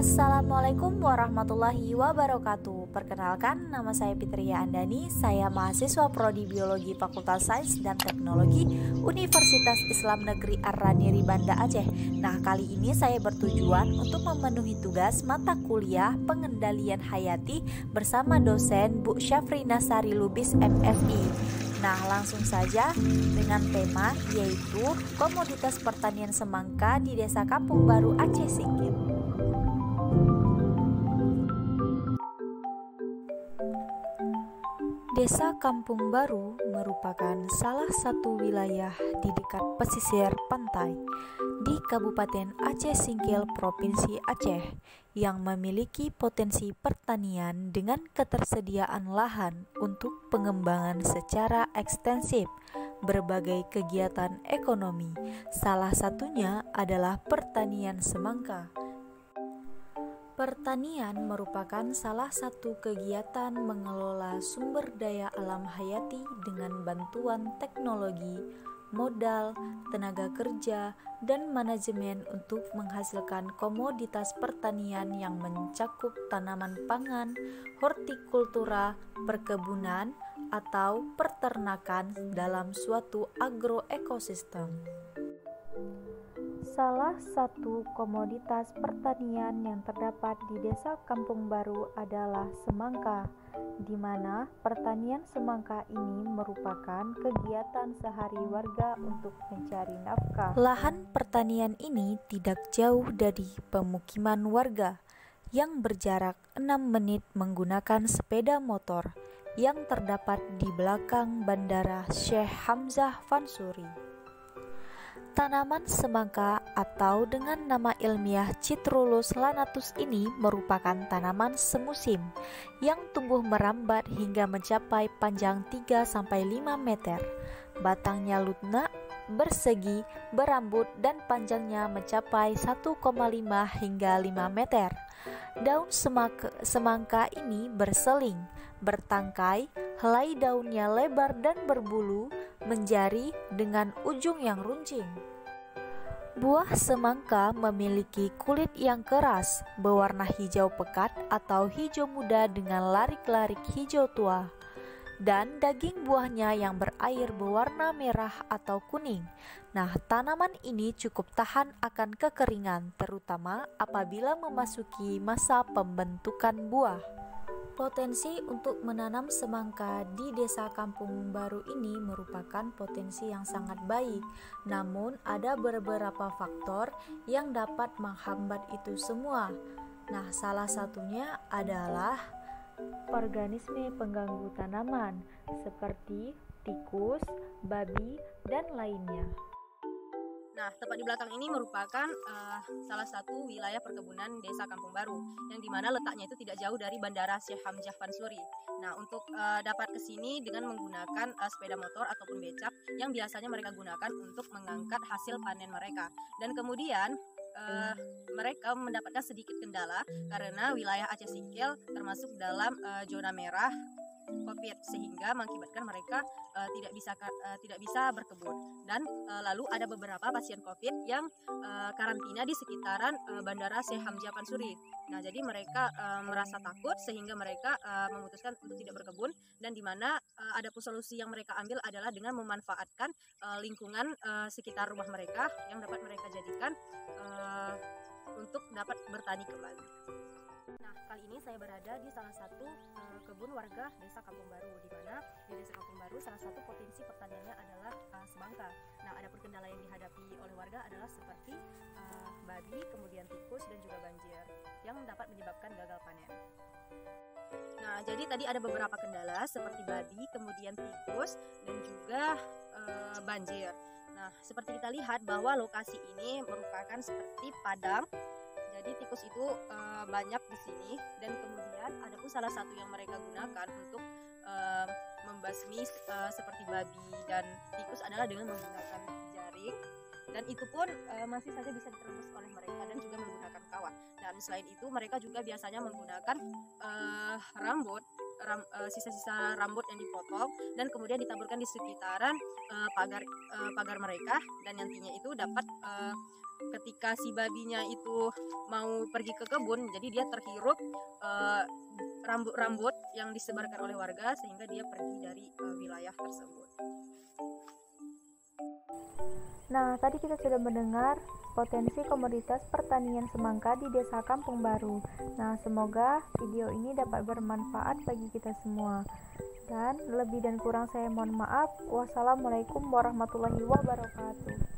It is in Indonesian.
Assalamualaikum warahmatullahi wabarakatuh. Perkenalkan, nama saya Fitria Andani. Saya mahasiswa Prodi Biologi Fakultas Sains dan Teknologi Universitas Islam Negeri Ar-Raniri Banda Aceh. Nah, kali ini saya bertujuan untuk memenuhi tugas mata kuliah Pengendalian Hayati bersama dosen Bu Syafrina Sari Lubis MSI. Nah, langsung saja dengan tema yaitu komoditas pertanian semangka di Desa Kampung Baru Aceh Singkil. Desa Kampung Baru merupakan salah satu wilayah di dekat pesisir pantai di Kabupaten Aceh Singkil, Provinsi Aceh, yang memiliki potensi pertanian dengan ketersediaan lahan untuk pengembangan secara ekstensif berbagai kegiatan ekonomi. Salah satunya adalah pertanian semangka. Pertanian merupakan salah satu kegiatan mengelola sumber daya alam hayati dengan bantuan teknologi, modal, tenaga kerja, dan manajemen untuk menghasilkan komoditas pertanian yang mencakup tanaman pangan, hortikultura, perkebunan, atau peternakan dalam suatu agroekosistem. Salah satu komoditas pertanian yang terdapat di Desa Kampung Baru adalah semangka, di mana pertanian semangka ini merupakan kegiatan sehari warga untuk mencari nafkah. Lahan pertanian ini tidak jauh dari pemukiman warga yang berjarak 6 menit menggunakan sepeda motor yang terdapat di belakang Bandara Syekh Hamzah Fansuri. Tanaman semangka atau dengan nama ilmiah Citrullus lanatus ini merupakan tanaman semusim yang tumbuh merambat hingga mencapai panjang 3-5 meter. Batangnya lunak, bersegi, berambut dan panjangnya mencapai 1,5 hingga 5 meter. Daun semangka ini berseling, bertangkai, helai daunnya lebar dan berbulu, menjari dengan ujung yang runcing. Buah semangka memiliki kulit yang keras, berwarna hijau pekat atau hijau muda dengan larik-larik hijau tua, dan daging buahnya yang berair berwarna merah atau kuning. Nah, tanaman ini cukup tahan akan kekeringan, terutama apabila memasuki masa pembentukan buah. Potensi untuk menanam semangka di Desa Kampung Baru ini merupakan potensi yang sangat baik. Namun, ada beberapa faktor yang dapat menghambat itu semua. Nah, salah satunya adalah organisme pengganggu tanaman seperti tikus, babi, dan lainnya. Nah, tepat di belakang ini merupakan salah satu wilayah perkebunan Desa Kampung Baru, yang dimana letaknya itu tidak jauh dari Bandara Syekh Hamzah Fansuri. Nah, untuk dapat ke sini dengan menggunakan sepeda motor ataupun becak yang biasanya mereka gunakan untuk mengangkat hasil panen mereka. Dan kemudian mereka mendapatkan sedikit kendala karena wilayah Aceh Singkil termasuk dalam zona merah COVID, sehingga mengakibatkan mereka tidak bisa berkebun. Dan lalu ada beberapa pasien COVID yang karantina di sekitaran Bandara Syekh Hamzah Fansuri. Nah, jadi mereka merasa takut sehingga mereka memutuskan untuk tidak berkebun, dan di mana ada solusi yang mereka ambil adalah dengan memanfaatkan lingkungan sekitar rumah mereka yang dapat mereka jadikan untuk dapat bertani kembali. Nah, kali ini saya berada di salah satu kebun warga Desa Kampung Baru, di mana di Desa Kampung Baru salah satu potensi pertaniannya adalah semangka. Nah, ada kendala yang dihadapi oleh warga adalah seperti babi, kemudian tikus, dan juga banjir yang dapat menyebabkan gagal panen. Nah, jadi tadi ada beberapa kendala seperti babi, kemudian tikus, dan juga banjir. Nah, seperti kita lihat bahwa lokasi ini merupakan seperti padang. Jadi tikus itu banyak di sini, dan kemudian ada pun salah satu yang mereka gunakan untuk membasmi seperti babi dan tikus adalah dengan menggunakan jaring, dan itu pun masih saja bisa diterobos oleh mereka, dan juga menggunakan kawat. Dan selain itu mereka juga biasanya menggunakan rambut sisa-sisa rambut yang dipotong dan kemudian ditaburkan di sekitaran pagar mereka, dan nantinya itu dapat ketika si babinya itu mau pergi ke kebun, jadi dia terhirup rambut-rambut yang disebarkan oleh warga sehingga dia pergi dari wilayah tersebut. Nah, tadi kita sudah mendengar potensi komoditas pertanian semangka di Desa Kampung Baru. Nah, semoga video ini dapat bermanfaat bagi kita semua. Dan lebih dan kurang saya mohon maaf. Wassalamualaikum warahmatullahi wabarakatuh.